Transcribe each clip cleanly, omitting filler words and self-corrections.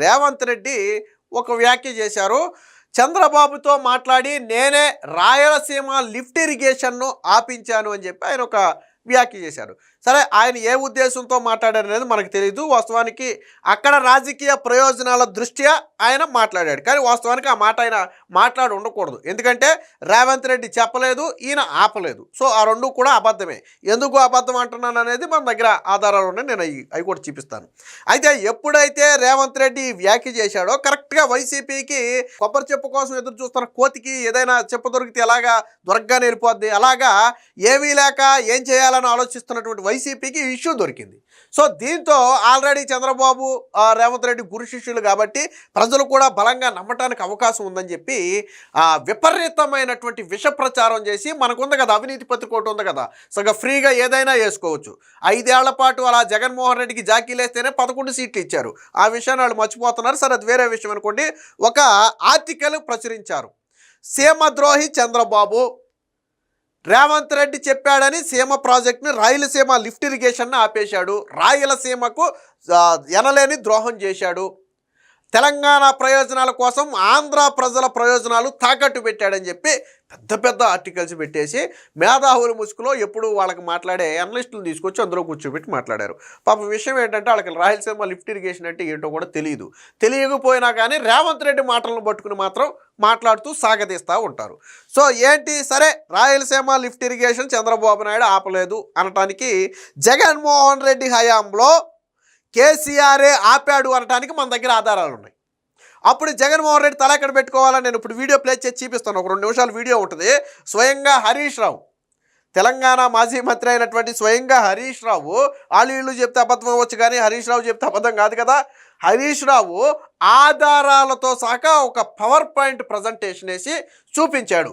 రేవంత్ రెడ్డి ఒక వ్యాఖ్య చేశారు. చంద్రబాబుతో మాట్లాడి నేనే రాయలసీమ లిఫ్ట్ ఇరిగేషన్ను ఆపించాను అని చెప్పి ఆయన ఒక వ్యాఖ్య చేశారు. సరే, ఆయన ఏ ఉద్దేశంతో మాట్లాడారు అనేది మనకు తెలియదు. వాస్తవానికి అక్కడ రాజకీయ ప్రయోజనాల దృష్ట్యా ఆయన మాట్లాడాడు. కానీ వాస్తవానికి ఆ మాట ఆయన మాట్లాడి ఉండకూడదు. ఎందుకంటే రేవంత్ రెడ్డి చెప్పలేదు, ఈయన ఆపలేదు. సో ఆ రెండు కూడా అబద్ధమే. ఎందుకు అబద్ధం అంటున్నాను అనేది మన దగ్గర ఆధారాలు ఉన్నాయి. నేను అవి కూడా చూపిస్తాను. అయితే ఎప్పుడైతే రేవంత్ రెడ్డి వ్యాఖ్య చేశాడో కరెక్ట్గా వైసీపీకి కొబ్బరి చెప్పు కోసం ఎదురు చూస్తున్న కోతికి ఏదైనా చెప్పు దొరికితే ఎలాగా దొరకగానే వెళ్ళిపోద్ది, అలాగా ఏమీ లేక ఏం చేయాలని ఆలోచిస్తున్నటువంటి వైసీపీకి ఇష్యూ దొరికింది. సో దీంతో ఆల్రెడీ చంద్రబాబు రేవంత్ రెడ్డి గురు శిష్యులు కాబట్టి ప్రజలు కూడా బలంగా నమ్మటానికి అవకాశం ఉందని చెప్పి విపరీతమైనటువంటి విష ప్రచారం చేసి, మనకుంది కదా అవినీతి పత్రికోటి ఉంది కదా, సగ ఫ్రీగా ఏదైనా వేసుకోవచ్చు. 5 ఏళ్ల పాటు అలా జగన్మోహన్ రెడ్డికి జాకీలేస్తేనే 11 సీట్లు ఇచ్చారు. ఆ విషయాన్ని వాళ్ళు మర్చిపోతున్నారు. సరే, అది వేరే విషయం అనుకోండి. ఒక ఆర్టికల్ ప్రచురించారు. సీమద్రోహి చంద్రబాబు రేవంత్ రెడ్డి చెప్పాడని సీమ ప్రాజెక్టుని రాయలసీమ లిఫ్ట్ ఇరిగేషన్ని ఆపేశాడు, రాయలసీమకు ఎనలేని ద్రోహం చేశాడు, తెలంగాణ ప్రయోజనాల కోసం ఆంధ్ర ప్రజల ప్రయోజనాలు తాకట్టు పెట్టాడని చెప్పి పెద్ద పెద్ద ఆర్టికల్స్ పెట్టేసి మేధావుల ముసుగులో ఎప్పుడు వాళ్ళకి మాట్లాడే అనలిస్టులు తీసుకొచ్చి అందులో కూర్చోబెట్టి మాట్లాడారు. పాప విషయం ఏంటంటే వాళ్ళకి రాయలసీమ లిఫ్ట్ ఇరిగేషన్ అంటే ఏంటో కూడా తెలియదు. తెలియకపోయినా కానీ రేవంత్ రెడ్డి మాటలను పట్టుకుని మాత్రం మాట్లాడుతూ సాగదీస్తూ ఉంటారు. సో ఏంటి, సరే రాయలసీమ లిఫ్ట్ ఇరిగేషన్ చంద్రబాబు నాయుడు ఆపలేదు అనటానికి జగన్మోహన్ రెడ్డి హయాంలో కేసీఆరే ఆపాడు అనడానికి మన దగ్గర ఆధారాలు ఉన్నాయి. అప్పుడు జగన్మోహన్ రెడ్డి తల ఎక్కడ పెట్టుకోవాలని నేను ఇప్పుడు వీడియో ప్లే చేసి చూపిస్తాను. ఒక 2 నిమిషాల వీడియో ఉంటుంది. స్వయంగా హరీష్ రావు, తెలంగాణ మాజీ మంత్రి అయినటువంటి స్వయంగా హరీష్ రావు, వీళ్ళు చెప్తే అబద్ధం అవ్వచ్చు కానీ హరీష్ రావు చెప్తే అబద్ధం కాదు కదా. హరీష్ రావు ఆధారాలతో సహా ఒక పవర్ పాయింట్ ప్రజెంటేషన్ వేసి చూపించాడు.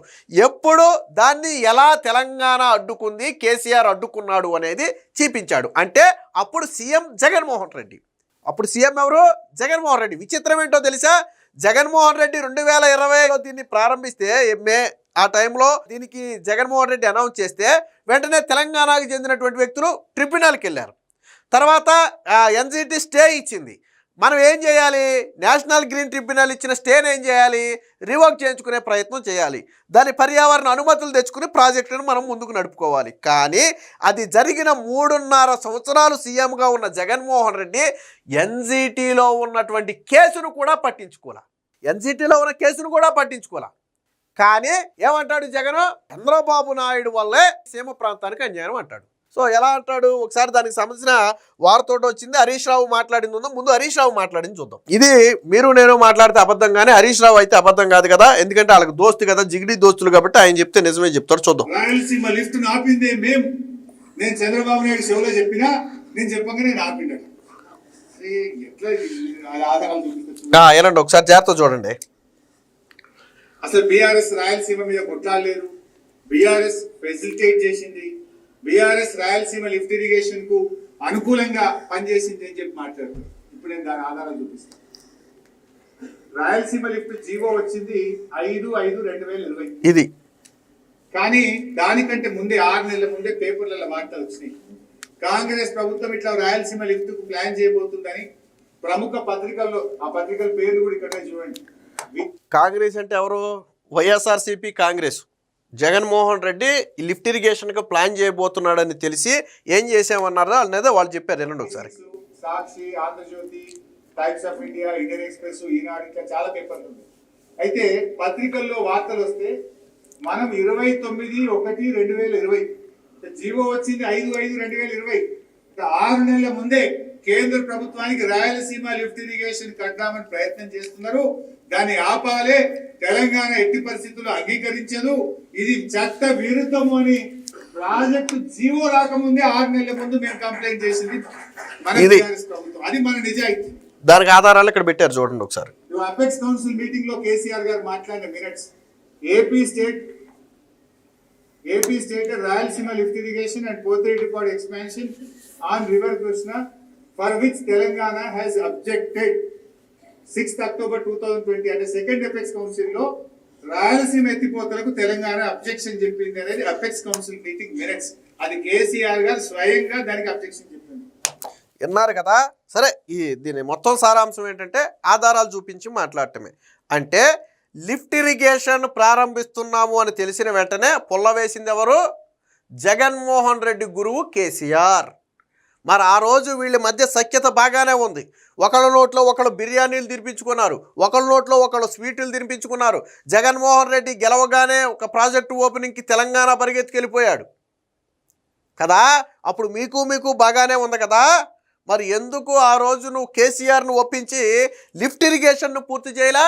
ఎప్పుడు దాన్ని ఎలా తెలంగాణ అడ్డుకుంది, కేసీఆర్ అడ్డుకున్నాడు అనేది చూపించాడు. అంటే అప్పుడు సీఎం జగన్మోహన్ రెడ్డి. అప్పుడు సీఎం ఎవరు? జగన్మోహన్ రెడ్డి. విచిత్రం ఏంటో తెలుసా, జగన్మోహన్ రెడ్డి 2020లో దీన్ని ప్రారంభిస్తే ఆ టైంలో దీనికి జగన్మోహన్ రెడ్డి అనౌన్స్ చేస్తే వెంటనే తెలంగాణకు చెందినటువంటి వ్యక్తులు ట్రిబ్యునల్కి వెళ్ళారు. తర్వాత ఎన్జిటి స్టే ఇచ్చింది. మనం ఏం చేయాలి, నేషనల్ గ్రీన్ ట్రిబ్యునల్ ఇచ్చిన స్టేని ఏం చేయాలి, రివోక్ చేయించుకునే ప్రయత్నం చేయాలి. దాని పర్యావరణ అనుమతులు తెచ్చుకుని ప్రాజెక్టును మనం ముందుకు నడుపుకోవాలి. కానీ అది జరిగిన 3.5 సంవత్సరాలు సీఎంగా ఉన్న జగన్మోహన్ రెడ్డి ఎన్జిటిలో ఉన్నటువంటి కేసును కూడా పట్టించుకోలే. ఎన్జిటిలో ఉన్న కేసును కూడా పట్టించుకోలే. కానీ ఏమంటాడు జగన్, చంద్రబాబు నాయుడు వల్లే సీమ ప్రాంతానికి అన్యాయం అంటాడు. సో ఎలా అంటాడు, ఒకసారి దానికి సంబంధించిన వార్త వచ్చింది. హరీష్ రావు మాట్లాడింది ఉందో, ముందు హరీష్ రావు మాట్లాడింది చూద్దాం. ఇది మీరు నేను మాట్లాడితే అబద్ధం, కానీ హరీష్ రావు అయితే అబద్ధం కాదు కదా, ఎందుకంటే వాళ్ళకి దోస్తు కదా, జిగిడి దోస్తులు కాబట్టి ఆయన చెప్తే నిజమే చెప్తారు. చూద్దాం. రాయలసీమ లిఫ్ట్ ఆపిందే మేము, నేను చంద్రబాబు నాయుడు షోలో చెప్పినా నేను చెప్పగానే ఆపిండట. ఏనండి ఒకసారి జాగ్రత్త చూడండి. అసలు బీఆర్ఎస్ రాయలసీమ మీద కొట్లాడలేదు, బీఆర్ఎస్ ఫెసిలిటేట్ చేసింది, బీఆర్ఎస్ రాయలసీమ లిఫ్ట్ ఇరిగేషన్ కు అనుకూలంగా పనిచేసింది అని చెప్పి మాట్లాడుతారు. ఇప్పుడు నేను దాని ఆధారం చూపిస్తాను. రాయలసీమ లిఫ్ట్ జీవో వచ్చింది 5/5/2020 ఇది. కానీ దానికంటే ముందే 6 నెలల ముందే పేపర్లలో వార్తలు వచ్చినాయి. కాంగ్రెస్ ప్రభుత్వం ఇట్లా రాయలసీమ లిఫ్ట్ కు ప్లాన్ చేయబోతుందని ప్రముఖ పత్రికల్లో, ఆ పత్రికల పేర్లు కూడా ఇక్కడ చూడండి. కాంగ్రెస్ అంటే ఎవరు? వైఎస్ఆర్సీపీ కాంగ్రెస్. జగన్మోహన్ రెడ్డి ఈ లిఫ్ట్ ఇరిగేషన్కి ప్లాన్ చేయబోతున్నాడని తెలిసి ఏం చేసామన్నారో అనేది వాళ్ళు చెప్పారు. వెళ్ళండి ఒకసారి. Sakshi, Andhra Jyothy, Times of India, Indian Express, Eenadu, ఇట్లా చాలా పేపర్లు ఉన్నాయి. అయితే పత్రికల్లో వార్తలు వస్తే మనం 29/1/2020 జీవో వచ్చింది 5/5/2020. 6 నెలల ముందే కేంద్ర ప్రభుత్వానికి రాయలసీమ లిఫ్ట్ ఇరిగేషన్ కట్టామని ప్రయత్నం చేస్తున్నారు. దాన్ని ఆపాలే, తెలంగాణ ఎట్టి పరిస్థితుల్లో అంగీకరించదు, ఇది చట్ట విరుద్ధము అని ప్రాజెక్టు జీవో రాకముందే 6 నెలల ముందు మేము కంప్లైంట్ చేసింది మన ప్రభుత్వం. అది మన నిజాయితీ. దానికి ఆధారాలు ఇక్కడ పెట్టారు చూడండి ఒకసారి. అపెక్స్ కౌన్సిల్ మీటింగ్ లో కేసీఆర్ గారు మాట్లాడిన minutes. AP state Rayalaseema lift irrigation and Pothireddypadu expansion on river Krishna for which Telangana has objected 6th October 2020 అంటే సెకండ్ అపెక్స్ కౌన్సిల్ లో రాయలసీమ ఎత్తిపోతలకు తెలంగాణ అబ్జెక్షన్ చెప్పింది అనేది అపెక్స్ కౌన్సిల్ మీటింగ్ మినిట్స్. అది కేసీఆర్ గారు స్వయంగా దానికి అబ్జెక్షన్ చెప్పింది. విన్నారు కదా. సరే దీని మొత్తం సారాంశం ఏంటంటే ఆధారాలు చూపించి మాట్లాడటమే. అంటే లిఫ్ట్ ఇరిగేషన్ ప్రారంభిస్తున్నాము అని తెలిసిన వెంటనే పుల్ల వేసింది ఎవరు? జగన్మోహన్ రెడ్డి గురువు కేసీఆర్. మరి ఆ రోజు వీళ్ళ మధ్య సఖ్యత బాగానే ఉంది. ఒకళ్ళ నోట్లో ఒకళ్ళు బిర్యానీలు తినిపించుకున్నారు, ఒకళ్ళ నోట్లో ఒకళ్ళు స్వీట్లు తినిపించుకున్నారు. జగన్మోహన్ రెడ్డి గెలవగానే ఒక ప్రాజెక్టు ఓపెనింగ్కి తెలంగాణ పరిగెత్తుకెళ్ళిపోయాడు కదా. అప్పుడు మీకు బాగానే ఉంది కదా. మరి ఎందుకు ఆ రోజు నువ్వు కేసీఆర్ను ఒప్పించి లిఫ్ట్ ఇరిగేషన్ను పూర్తి చేయలా?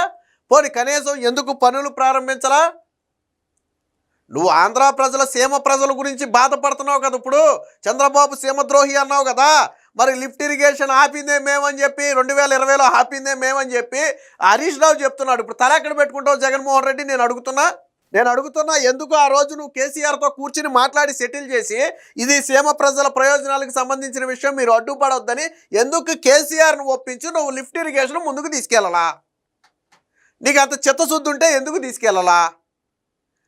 పోనీ కనీసం ఎందుకు పనులు ప్రారంభించలా? నువ్వు ఆంధ్ర ప్రజల సీమ ప్రజల గురించి బాధపడుతున్నావు కదా. ఇప్పుడు చంద్రబాబు సీమద్రోహి అన్నావు కదా. మరి లిఫ్ట్ ఇరిగేషన్ ఆపిందే మేమని చెప్పి 2020లో ఆపిందే మేమని చెప్పి హరీష్ రావు చెప్తున్నాడు. ఇప్పుడు తల ఎక్కడ పెట్టుకుంటావు జగన్మోహన్ రెడ్డి? నేను అడుగుతున్నా ఎందుకు ఆ రోజు నువ్వు కేసీఆర్తో కూర్చుని మాట్లాడి సెటిల్ చేసి ఇది సీమ ప్రజల ప్రయోజనాలకు సంబంధించిన విషయం, మీరు అడ్డుపడొద్దని ఎందుకు కేసీఆర్ను ఒప్పించి నువ్వు లిఫ్ట్ ఇరిగేషన్ ముందుకు తీసుకెళ్ళాలా? నీకు అంత చిత్తశుద్ధి ఉంటే ఎందుకు తీసుకెళ్ళాలా?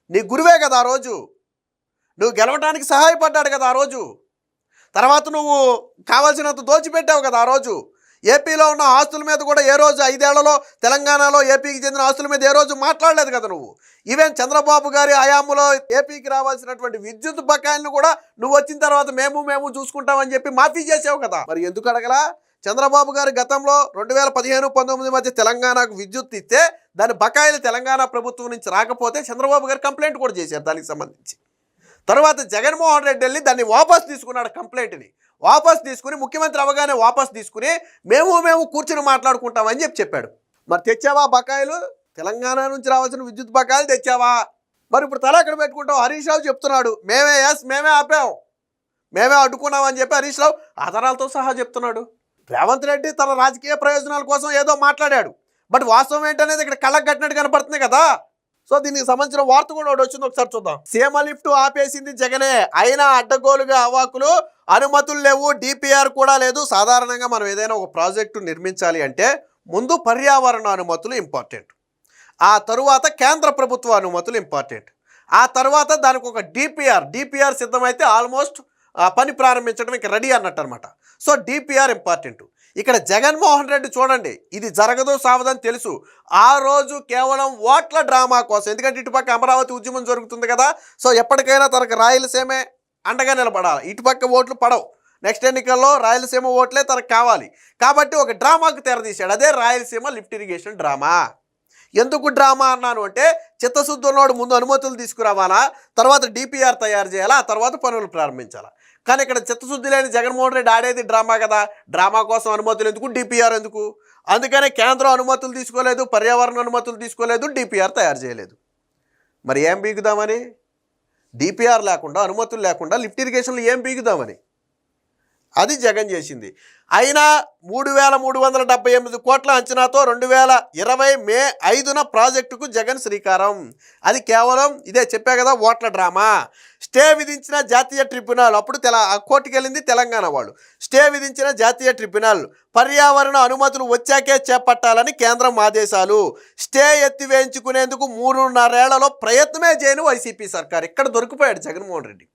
నీ గురువే కదా ఆ రోజు, నువ్వు గెలవడానికి సహాయపడ్డాడు కదా ఆ రోజు. తర్వాత నువ్వు కావాల్సినంత దోచిపెట్టావు కదా ఆ రోజు. ఏపీలో ఉన్న ఆస్తుల మీద కూడా ఏ రోజు 5 ఏళ్లలో తెలంగాణలో ఏపీకి చెందిన ఆస్తుల మీద ఏ రోజు మాట్లాడలేదు కదా నువ్వు. ఈవెన్ చంద్రబాబు గారి హయాంలో ఏపీకి రావాల్సినటువంటి విద్యుత్ బకాయిలను కూడా నువ్వు వచ్చిన తర్వాత మేము చూసుకుంటామని చెప్పి మాఫీ చేసావు కదా. మరి ఎందుకు అడగలా? చంద్రబాబు గారి గతంలో 2015-19 మధ్య తెలంగాణకు విద్యుత్ ఇస్తే దాని బకాయిలు తెలంగాణ ప్రభుత్వం నుంచి రాకపోతే చంద్రబాబు గారు కంప్లైంట్ కూడా చేశారు దానికి సంబంధించి. తర్వాత జగన్మోహన్ రెడ్డి వెళ్ళి దాన్ని వాపస్ తీసుకున్నాడు. కంప్లైంట్ని వాపస్ తీసుకుని ముఖ్యమంత్రి అవగానే వాపస్ తీసుకుని మేము కూర్చుని మాట్లాడుకుంటామని చెప్పాడు. మరి తెచ్చావా బకాయిలు? తెలంగాణ నుంచి రావాల్సిన విద్యుత్ బకాయిలు తెచ్చావా? మరి ఇప్పుడు తల ఎక్కడ పెట్టుకుంటావు? హరీష్ రావు చెప్తున్నాడు మేమే ఆపాం, మేమే అడ్డుకున్నామని చెప్పి హరీష్ రావు ఆధారాలతో సహా చెప్తున్నాడు. రేవంత్ రెడ్డి తన రాజకీయ ప్రయోజనాల కోసం ఏదో మాట్లాడాడు, బట్ వాస్తవం ఏంటనేది ఇక్కడ కళ్ళకు కట్టినట్టు కనపడుతుంది కదా. సో దీనికి సంబంధించిన వార్త కూడా ఒకటి వచ్చింది, ఒకసారి చూద్దాం. సీమ లిఫ్ట్ ఆపేసింది జగనే, అయినా అడ్డగోలుగా అవాకులు, అనుమతులు లేవు, డిపిఆర్ కూడా లేదు. సాధారణంగా మనం ఏదైనా ఒక ప్రాజెక్టు నిర్మించాలి అంటే ముందు పర్యావరణ అనుమతులు ఇంపార్టెంట్, ఆ తరువాత కేంద్ర ప్రభుత్వ అనుమతులు ఇంపార్టెంట్, ఆ తర్వాత దానికి ఒక డిపిఆర్ సిద్ధమైతే ఆల్మోస్ట్ పని ప్రారంభించడం ఇక రెడీ అన్నట్టు అనమాట. So DPR important. ఇక్కడ జగన్మోహన్ రెడ్డి చూడండి, ఇది జరగదు సావదని తెలుసు. ఆ రోజు కేవలం ఓట్ల డ్రామా కోసం, ఎందుకంటే ఇటుపక్క అమరావతి ఉద్యమం జరుగుతుంది కదా. సో ఎప్పటికైనా తనకు రాయలసీమే అండగా నిలబడాలి. ఇటుపక్క ఓట్లు పడవు, నెక్స్ట్ ఎన్నికల్లో రాయలసీమ ఓట్లే తనకు కావాలి. కాబట్టి ఒక డ్రామాకు తెరదీశాడు, అదే రాయలసీమ లిఫ్ట్ ఇరిగేషన్ డ్రామా. ఎందుకు డ్రామా అన్నాను అంటే చిత్తశుద్ధి ఉన్నవాడు ముందు అనుమతులు తీసుకురావాలా, తర్వాత డిపిఆర్ తయారు చేయాలా, ఆ తర్వాత పనులు ప్రారంభించాలా. కానీ ఇక్కడ చిత్తశుద్ధి లేని జగన్మోహన్ రెడ్డి ఆడేది డ్రామా కదా. డ్రామా కోసం అనుమతులు ఎందుకు, డిపిఆర్ ఎందుకు? అందుకనే కేంద్రం అనుమతులు తీసుకోలేదు, పర్యావరణ అనుమతులు తీసుకోలేదు, డిపిఆర్ తయారు చేయలేదు. మరి ఏం బీగుదామని? డిపిఆర్ లేకుండా, అనుమతులు లేకుండా లిఫ్ట్ ఇరిగేషన్లు ఏం బీగుదామని? అది జగన్ చేసింది. అయినా 3,378 కోట్ల అంచనాతో 2020 మే 5న ప్రాజెక్టుకు జగన్ శ్రీకారం. అది కేవలం ఇదే చెప్పా కదా, ఓట్ల డ్రామా. స్టే విధించిన జాతీయ ట్రిబ్యునల్, అప్పుడు కోర్టుకు వెళ్ళింది తెలంగాణ వాళ్ళు. స్టే విధించిన జాతీయ ట్రిబ్యునల్ పర్యావరణ అనుమతులు వచ్చాకే చేపట్టాలని కేంద్రం ఆదేశాలు. స్టే ఎత్తివేయించుకునేందుకు 3.5 ఏళ్లలో ప్రయత్నమే చేయని వైసీపీ సర్కార్. ఇక్కడ దొరికిపోయాడు జగన్మోహన్ రెడ్డి.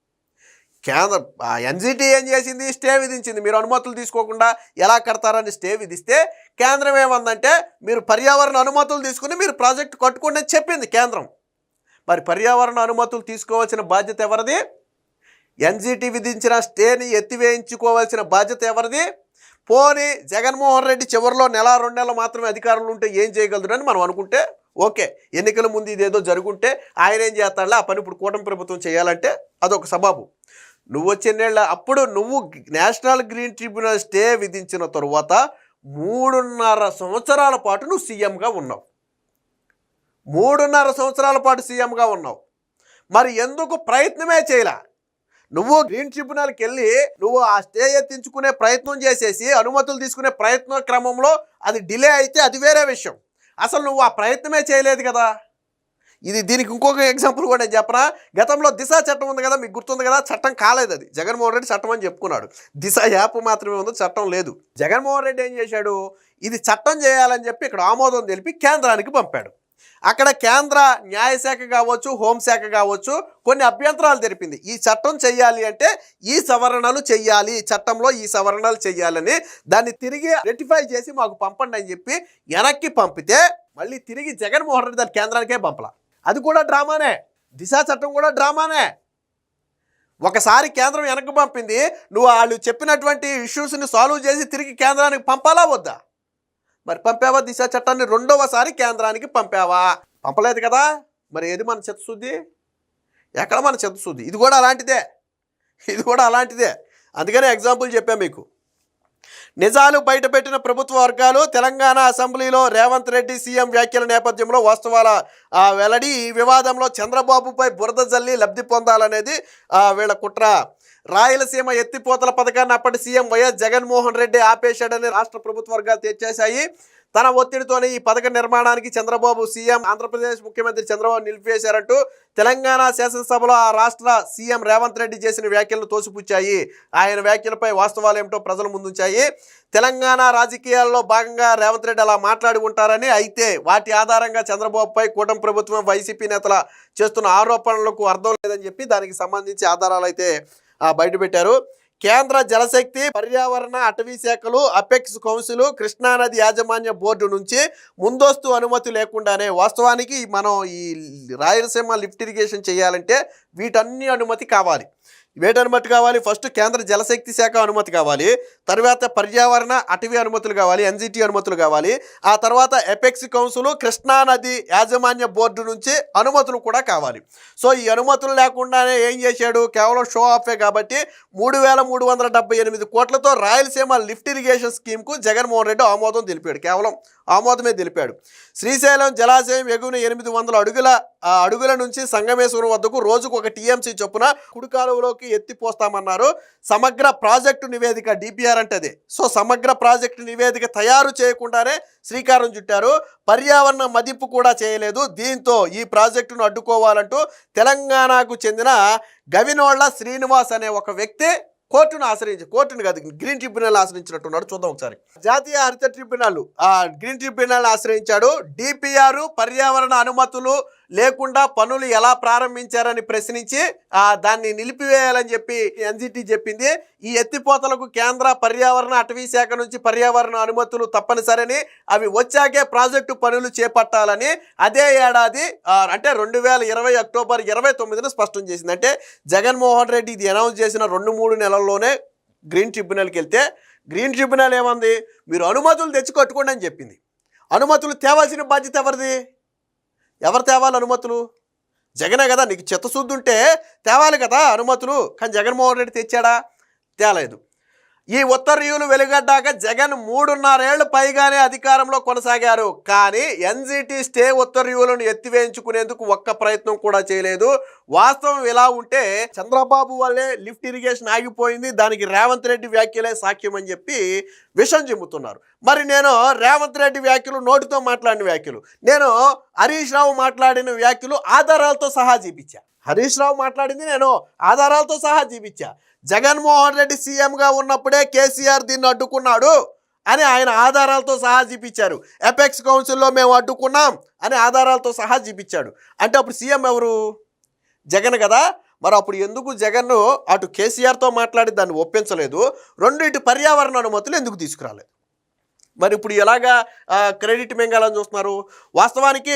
కేంద్రం ఎన్జిటి ఏం చేసింది? స్టే విధించింది. మీరు అనుమతులు తీసుకోకుండా ఎలా కడతారని స్టే విధిస్తే కేంద్రం ఏమందంటే మీరు పర్యావరణ అనుమతులు తీసుకుని మీరు ప్రాజెక్టు కట్టుకోండి అని చెప్పింది కేంద్రం. మరి పర్యావరణ అనుమతులు తీసుకోవాల్సిన బాధ్యత ఎవరిది? ఎన్జిటి విధించిన స్టేని ఎత్తివేయించుకోవాల్సిన బాధ్యత ఎవరిది? పోనీ జగన్మోహన్ రెడ్డి చివరిలో 1-2 నెలలు మాత్రమే అధికారంలో ఉంటే ఏం చేయగలదురని మనం అనుకుంటే ఓకే, ఎన్నికల ముందు ఇదేదో జరుగుంటే ఆయన ఏం చేస్తాడులే, ఆ పని ఇప్పుడు కూటమి ప్రభుత్వం చేయాలంటే అదొక సబాబు. నువ్వు వచ్చేళ్ళ అప్పుడు నువ్వు నేషనల్ గ్రీన్ ట్రిబ్యునల్ స్టే విధించిన తరువాత 3.5 సంవత్సరాల పాటు నువ్వు సీఎంగా ఉన్నావు. 3.5 సంవత్సరాల పాటు సీఎంగా ఉన్నావు. మరి ఎందుకు ప్రయత్నమే చేయలా? నువ్వు గ్రీన్ ట్రిబ్యునల్కి వెళ్ళి నువ్వు ఆ స్టే ఎత్తించుకునే ప్రయత్నం చేసేసి అనుమతులు తీసుకునే ప్రయత్న క్రమంలో అది డిలే అయితే అది వేరే విషయం. అసలు నువ్వు ఆ ప్రయత్నమే చేయలేదు కదా. దీనికి ఇంకొక ఎగ్జాంపుల్ కూడా నేను చెప్పనా. గతంలో దిశ చట్టం ఉంది కదా, మీకు గుర్తుంది కదా, చట్టం కాలేదు. అది జగన్మోహన్ రెడ్డి చట్టం అని చెప్పుకున్నాడు. దిశ యాప్ మాత్రమే ఉంది, చట్టం లేదు. జగన్మోహన్ రెడ్డి ఏం చేశాడు? ఇది చట్టం చేయాలని చెప్పి ఇక్కడ ఆమోదం తెలిపి కేంద్రానికి పంపాడు. అక్కడ కేంద్ర న్యాయశాఖ కావచ్చు, హోంశాఖ కావచ్చు కొన్ని అభ్యంతరాలు తెలిపింది. ఈ చట్టం చెయ్యాలి అంటే ఈ సవరణలు చెయ్యాలి, చట్టంలో ఈ సవరణలు చెయ్యాలని దాన్ని తిరిగి రెటిఫై చేసి మాకు పంపండి అని చెప్పి వెనక్కి పంపితే మళ్ళీ తిరిగి జగన్మోహన్ రెడ్డి దాని కేంద్రానికే పంపలా. అది కూడా డ్రామానే. దిశ చట్టం కూడా డ్రామానే. ఒకసారి కేంద్రం వెనక్కి పంపింది, నువ్వు వాళ్ళు చెప్పినటువంటి ఇష్యూస్ని సాల్వ్ చేసి తిరిగి కేంద్రానికి పంపాలా వద్దా? మరి పంపావా? దిశ చట్టాన్ని రెండవసారి కేంద్రానికి పంపావా? పంపలేదు కదా. మరి ఏది మన చిత్తశుద్ధి? ఎక్కడ మన చిత్తశుద్ధి? ఇది కూడా అలాంటిదే, ఇది కూడా అలాంటిదే. అందుకనే ఎగ్జాంపుల్ చెప్పాను మీకు. నిజాలు బయటపెట్టిన ప్రభుత్వ వర్గాలు. తెలంగాణ అసెంబ్లీలో రేవంత్ రెడ్డి సీఎం వ్యాఖ్యల నేపథ్యంలో వాస్తవాల వెల్లడి. ఈ వివాదంలో చంద్రబాబుపై బురద జల్లి లబ్ధి పొందాలనేది వీళ్ళ కుట్ర. రాయలసీమ ఎత్తిపోతల పథకాన్ని అప్పటి సీఎం వైఎస్ జగన్మోహన్ రెడ్డి ఆపేశాడని రాష్ట్ర ప్రభుత్వ వర్గాలు తెచ్చేశాయి. తన ఒత్తిడితోనే ఈ పథక నిర్మాణానికి చంద్రబాబు సీఎం, ఆంధ్రప్రదేశ్ ముఖ్యమంత్రి చంద్రబాబు నిలిపివేశారంటూ తెలంగాణ శాసనసభలో ఆ రాష్ట్ర సీఎం రేవంత్ రెడ్డి చేసిన వ్యాఖ్యలను తోసిపుచ్చాయి. ఆయన వ్యాఖ్యలపై వాస్తవాలు ఏమిటో ప్రజల ముందుంచాయి. తెలంగాణ రాజకీయాల్లో భాగంగా రేవంత్ రెడ్డి అలా మాట్లాడి ఉంటారని, అయితే వాటి ఆధారంగా చంద్రబాబుపై కూటమి ప్రభుత్వం వైసీపీ నేతల చేస్తున్న ఆరోపణలకు అర్థం లేదని చెప్పి దానికి సంబంధించి ఆధారాలు అయితే బయటపెట్టారు. కేంద్ర జలశక్తి, పర్యావరణ, అటవీ శాఖలు, అపెక్స్ కౌన్సిల్, కృష్ణానది యాజమాన్య బోర్డు నుంచి ముందస్తు అనుమతి లేకుండానే, వాస్తవానికి మనం ఈ రాయలసీమ లిఫ్ట్ ఇరిగేషన్ చేయాలంటే వీటన్ని అనుమతి కావాలి. వేటి అనుమతి కావాలి? ఫస్ట్ కేంద్ర జలశక్తి శాఖ అనుమతి కావాలి, తర్వాత పర్యావరణ, అటవీ అనుమతులు కావాలి, ఎన్జిటి అనుమతులు కావాలి, ఆ తర్వాత ఎపెక్స్ కౌన్సిల్, కృష్ణానది యాజమాన్య బోర్డు నుంచి అనుమతులు కూడా కావాలి. సో ఈ అనుమతులు లేకుండానే ఏం చేశాడు? కేవలం షో ఆఫే కాబట్టి 3,378 కోట్లతో రాయలసీమ లిఫ్ట్ ఇరిగేషన్ స్కీమ్కు జగన్మోహన్ రెడ్డి ఆమోదం తెలిపాడు. కేవలం ఆమోదమే తెలిపాడు. శ్రీశైలం జలాశయం ఎగువన 800 అడుగుల నుంచి సంగమేశ్వరం వద్దకు రోజుకు 1 టీఎంసీ చొప్పున కుడికాలువలోకి ఎత్తిపోస్తామన్నారు. సమగ్ర ప్రాజెక్టు నివేదిక, డిపిఆర్ అంటే అదే. సో సమగ్ర ప్రాజెక్టు నివేదిక తయారు చేయకుండానే శ్రీకారం చుట్టారు. పర్యావరణ మదింపు కూడా చేయలేదు. దీంతో ఈ ప్రాజెక్టును అడ్డుకోవాలంటూ తెలంగాణకు చెందిన గవినోళ్ల శ్రీనివాస్ అనే ఒక వ్యక్తి కోర్టును కాదు, గ్రీన్ ట్రిబ్యునల్ ఆశ్రయించినట్టున్నాడు. చూద్దాం ఒకసారి. జాతీయ హరిత ట్రిబ్యునల్ గ్రీన్ ట్రిబ్యునల్ ఆశ్రయించాడు. డిపిఆర్ పర్యావరణ అనుమతులు లేకుండా పనులు ఎలా ప్రారంభించారని ప్రశ్నించి దాన్ని నిలిపివేయాలని చెప్పి ఎన్జిటి చెప్పింది. ఈ ఎత్తిపోతలకు కేంద్ర పర్యావరణ, అటవీ శాఖ నుంచి పర్యావరణ అనుమతులు తప్పనిసరని, అవి వచ్చాకే ప్రాజెక్టు పనులు చేపట్టాలని అదే ఏడాది అంటే 2020 అక్టోబర్ 29న స్పష్టం చేసింది. అంటే జగన్మోహన్ రెడ్డి ఇది అనౌన్స్ చేసిన 2-3 నెలల్లోనే గ్రీన్ ట్రిబ్యునల్కి వెళ్తే గ్రీన్ ట్రిబ్యునల్ ఏమంది? మీరు అనుమతులు తెచ్చి కట్టుకోండి అని చెప్పింది. అనుమతులు తేవాల్సిన బాధ్యత ఎవరిది? ఎవరు తేవాలి అనుమతులు? జగనే కదా. నీకు చిత్తశుద్ధి ఉంటే తేవాలి కదా అనుమతులు. కానీ జగన్మోహన్ రెడ్డి తెచ్చాడా? తేలేదు. ఈ ఉత్తర్వులు వెలువడ్డాక జగన్ 3.5 ఏళ్లు పైగానే అధికారంలో కొనసాగారు. కానీ ఎన్జిటి స్టే ఉత్తర్వులను ఎత్తివేయించుకునేందుకు ఒక్క ప్రయత్నం కూడా చేయలేదు. వాస్తవం ఇలా ఉంటే చంద్రబాబు వల్లే లిఫ్ట్ ఇరిగేషన్ ఆగిపోయింది, దానికి రేవంత్ రెడ్డి వ్యాఖ్యలే సాక్ష్యం అని చెప్పి విషం చిమ్ముతున్నారు. మరి నేను రేవంత్ రెడ్డి వ్యాఖ్యలు, నోటితో మాట్లాడిన వ్యాఖ్యలు, నేను హరీష్ రావు మాట్లాడిన వ్యాఖ్యలు ఆధారాలతో సహా చూపించా. హరీష్ రావు మాట్లాడింది నేను ఆధారాలతో సహా చూపించా. జగన్మోహన్ రెడ్డి సీఎంగా ఉన్నప్పుడే కేసీఆర్ దీన్ని అడ్డుకున్నాడు అని ఆయన ఆధారాలతో సహా చూపించారు. ఎపెక్స్ కౌన్సిల్లో మేము అడ్డుకున్నాం అని ఆధారాలతో సహా చూపించాడు. అంటే అప్పుడు సీఎం ఎవరు? జగన్ కదా. మరి అప్పుడు ఎందుకు జగన్ అటు కేసీఆర్తో మాట్లాడి దాన్ని ఒప్పించలేదు? ఇటు పర్యావరణ అనుమతులు ఎందుకు తీసుకురాలేదు? మరి ఇప్పుడు ఎలాగా క్రెడిట్ మింగాలని చూస్తున్నారు? వాస్తవానికి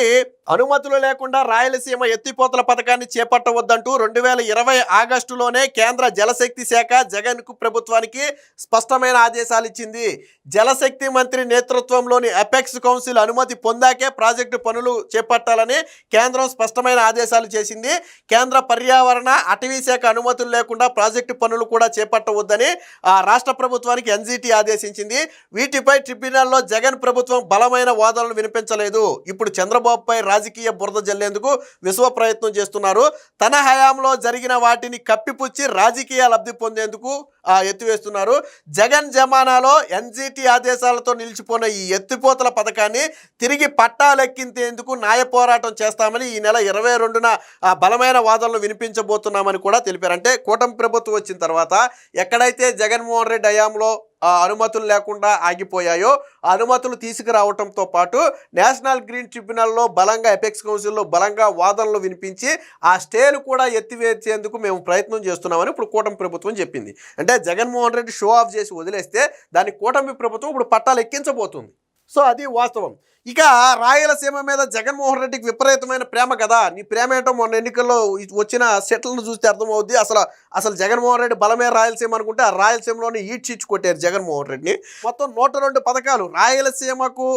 అనుమతులు లేకుండా రాయలసీమ ఎత్తిపోతల పథకాన్ని చేపట్టవద్దంటూ 2020 ఆగస్టులోనే కేంద్ర జలశక్తి శాఖ జగన్కు ప్రభుత్వానికి స్పష్టమైన ఆదేశాలు ఇచ్చింది. జలశక్తి మంత్రి నేతృత్వంలోని అపెక్స్ కౌన్సిల్ అనుమతి పొందాకే ప్రాజెక్టు పనులు చేపట్టాలని కేంద్రం స్పష్టమైన ఆదేశాలు చేసింది. కేంద్ర పర్యావరణ, అటవీ శాఖ అనుమతులు లేకుండా ప్రాజెక్టు పనులు కూడా చేపట్టవద్దని రాష్ట్ర ప్రభుత్వానికి ఎన్జిటి ఆదేశించింది. వీటిపై ట్రిబ్యునల్లో జగన్ ప్రభుత్వం బలమైన వాదనలు వినిపించలేదు. ఇప్పుడు చంద్రబాబుపై రాజకీయ బురద జల్లేందుకు విశ్వ ప్రయత్నం చేస్తున్నారు. తన హయాంలో జరిగిన వాటిని కప్పిపుచ్చి రాజకీయ లబ్ధి పొందేందుకు ఎత్తివేస్తున్నారు. జగన్ జమానాలో ఎన్జిటి ఆదేశాలతో నిలిచిపోయిన ఈ ఎత్తిపోతల పథకాన్ని తిరిగి పట్టాలెక్కించేందుకు న్యాయ పోరాటం చేస్తామని ఈ నెల 22న బలమైన వాదనలు వినిపించబోతున్నామని కూడా తెలిపారు. అంటే కూటమి ప్రభుత్వం వచ్చిన తర్వాత ఎక్కడైతే జగన్మోహన్ రెడ్డి హయాంలో అనుమతులు లేకుండా ఆగిపోయాయో ఆ అనుమతులు తీసుకురావడంతో పాటు నేషనల్ గ్రీన్ ట్రిబ్యునల్లో బలంగా ఎపెక్స్ కౌన్సిల్లో బలంగా వాదనలు వినిపించి ఆ స్టేలు కూడా ఎత్తివేసేందుకు మేము ప్రయత్నం చేస్తున్నామని ఇప్పుడు కూటమి ప్రభుత్వం చెప్పింది. అంటే జగన్మోహన్ రెడ్డి షో ఆఫ్ చేసి వదిలేస్తే దాన్ని కూటమి ప్రభుత్వం ఇప్పుడు పట్టాలు ఎక్కించబోతుంది. సో అది వాస్తవం. ఇక రాయలసీమ మీద జగన్మోహన్ రెడ్డికి విపరీతమైన ప్రేమ కదా. నీ ప్రేమ ఏంటో మొన్న ఎన్నికల్లో వచ్చిన సెట్లను చూస్తే అర్థమవుద్ది. అసలు జగన్మోహన్ రెడ్డి బలమే రాయలసీమ అనుకుంటే ఆ రాయలసీమలోనే ఈడ్చిచ్చి కొట్టారు జగన్మోహన్ రెడ్డిని. మొత్తం 102 పథకాలు రాయలసీమకు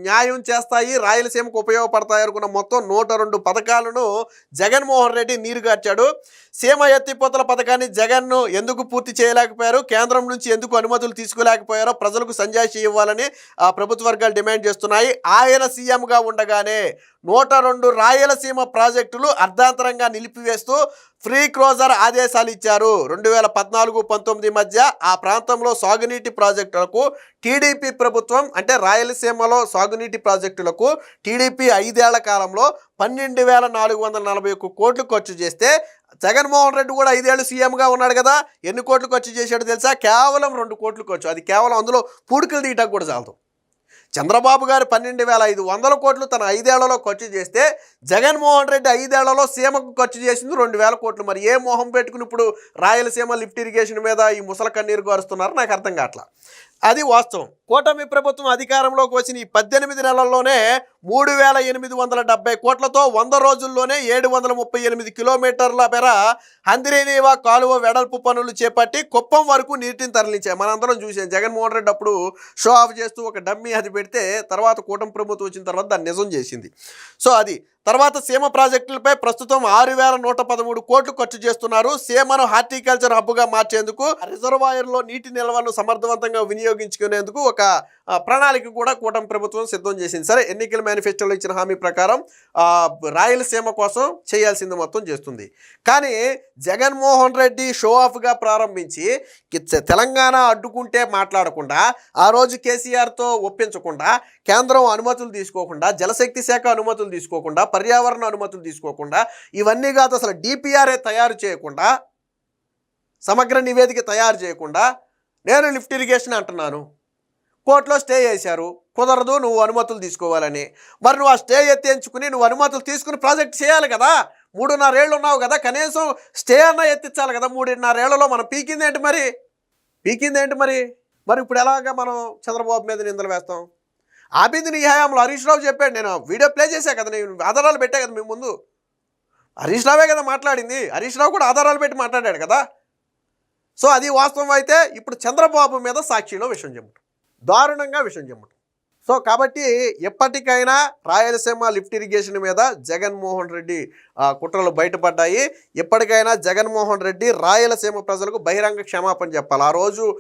న్యాయం చేస్తాయి, రాయలసీమకు ఉపయోగపడతాయి అనుకున్న మొత్తం 102 పథకాలను జగన్మోహన్ రెడ్డి నీరుగార్చాడు. సీమ ఎత్తిపోతల పథకాన్ని జగన్ను ఎందుకు పూర్తి చేయలేకపోయారు, కేంద్రం నుంచి ఎందుకు అనుమతులు తీసుకోలేకపోయారో ప్రజలకు సంజాయిషి ఇవ్వాలని ప్రభుత్వ వర్గాలు డిమాండ్ చేస్తున్నాయి. ఆయన సీఎంగా ఉండగానే 102 రాయలసీమ ప్రాజెక్టులు అర్ధాంతరంగా నిలిపివేస్తూ ఫ్రీ క్లోజర్ ఆదేశాలు ఇచ్చారు. 2014-19 మధ్య ఆ ప్రాంతంలో సాగునీటి ప్రాజెక్టులకు టీడీపీ ప్రభుత్వం అంటే రాయలసీమలో సాగునీటి ప్రాజెక్టులకు టీడీపీ 5 ఏళ్ల కాలంలో 12,441 కోట్లు ఖర్చు చేస్తే జగన్మోహన్ రెడ్డి కూడా 5 ఏళ్ళు సీఎంగా ఉన్నాడు కదా, ఎన్ని కోట్లు ఖర్చు చేశాడో తెలుసా? కేవలం 2 కోట్లు ఖర్చు. అది కేవలం అందులో పూడికలు తీయటానికి కూడా చాలదు. చంద్రబాబు గారు 12,500 కోట్లు తన 5 ఏళ్లలో ఖర్చు చేస్తే జగన్మోహన్ రెడ్డి 5 ఏళ్లలో సీమకు ఖర్చు చేసింది 2,000 కోట్లు. మరి ఏ మొహం పెట్టుకుని ఇప్పుడు రాయలసీమ లిఫ్ట్ ఇరిగేషన్ మీద ఈ ముసల కన్నీరు గారుస్తున్నారు నాకు అర్థం కావట్లా. అది వాస్తవం. కూటమి ప్రభుత్వం అధికారంలోకి వచ్చిన ఈ 18 నెలల్లోనే 3,870 కోట్లతో 100 రోజుల్లోనే 738 కిలోమీటర్ల మేర హంద్రీనీవా కాలువ వెడల్పు పనులు చేపట్టి కుప్పం వరకు నీటిని తరలించాయి. మనందరం చూసాం. జగన్మోహన్ రెడ్డి అప్పుడు షో ఆఫ్ చేస్తూ ఒక డమ్మీ అది పెడితే తర్వాత కూటమి ప్రభుత్వం వచ్చిన తర్వాత దాన్ని నిజం చేసింది. సో అది తర్వాత సీమ ప్రాజెక్టులపై ప్రస్తుతం 6,113 కోట్లు ఖర్చు చేస్తున్నారు. సీమను హార్టికల్చర్ హబ్గా మార్చేందుకు రిజర్వాయర్లో నీటి నిల్వను సమర్థవంతంగా వినియోగించుకునేందుకు ఒక ప్రణాళిక కూడా కూటమి ప్రభుత్వం సిద్ధం చేసింది. సరే, ఎన్నికల మేనిఫెస్టోలో ఇచ్చిన హామీ ప్రకారం రాయలసీమ కోసం చేయాల్సింది మొత్తం చేస్తుంది. కానీ జగన్మోహన్ రెడ్డి షో ఆఫ్గా ప్రారంభించి తెలంగాణ అడ్డుకుంటే మాట్లాడకుండా, ఆ రోజు కేసీఆర్తో ఒప్పించకుండా, కేంద్రం అనుమతులు తీసుకోకుండా, జలశక్తి శాఖ అనుమతులు తీసుకోకుండా, పర్యావరణ అనుమతులు తీసుకోకుండా, ఇవన్నీ కాదు అసలు డిపిఆర్ఏ తయారు చేయకుండా, సమగ్ర నివేదిక తయారు చేయకుండా నేను లిఫ్ట్ ఇరిగేషన్ అంటున్నాను, కోర్టులో స్టే చేశారు, కుదరదు నువ్వు అనుమతులు తీసుకోవాలని. మరి నువ్వు ఆ స్టే ఎత్తించుకుని నువ్వు అనుమతులు తీసుకుని ప్రాజెక్ట్ చేయాలి కదా. 3.5 ఏళ్ళు ఉన్నావు కదా, కనీసం స్టే అన్నా ఎత్తించాలి కదా. 3.5 ఏళ్లలో మనం పీకిందేంటి మరి మరి ఇప్పుడు ఎలాగా మనం చంద్రబాబు మీద నిందలు వేస్తాం? ఆపింది నీ హయాంలో. హరీష్ రావు చెప్పాడు, నేను వీడియో ప్లే చేశా కదా, నేను ఆధారాలు పెట్టా కదా మీ ముందు. హరీష్ రావే కదా మాట్లాడింది. హరీష్ రావు కూడా ఆధారాలు పెట్టి మాట్లాడాడు కదా. సో అది వాస్తవం అయితే ఇప్పుడు చంద్రబాబు మీద సాక్షిలో విషం చెమ్మటం, దారుణంగా విషం చెమ్మటం. సో కాబట్టి ఎప్పటికైనా రాయలసీమ లిఫ్ట్ ఇరిగేషన్ మీద జగన్మోహన్ రెడ్డి కుట్రలు బయటపడ్డాయి. ఎప్పటికైనా జగన్మోహన్ రెడ్డి రాయలసీమ ప్రజలకు బహిరంగ క్షమాపణ చెప్పాలి. ఆ రోజు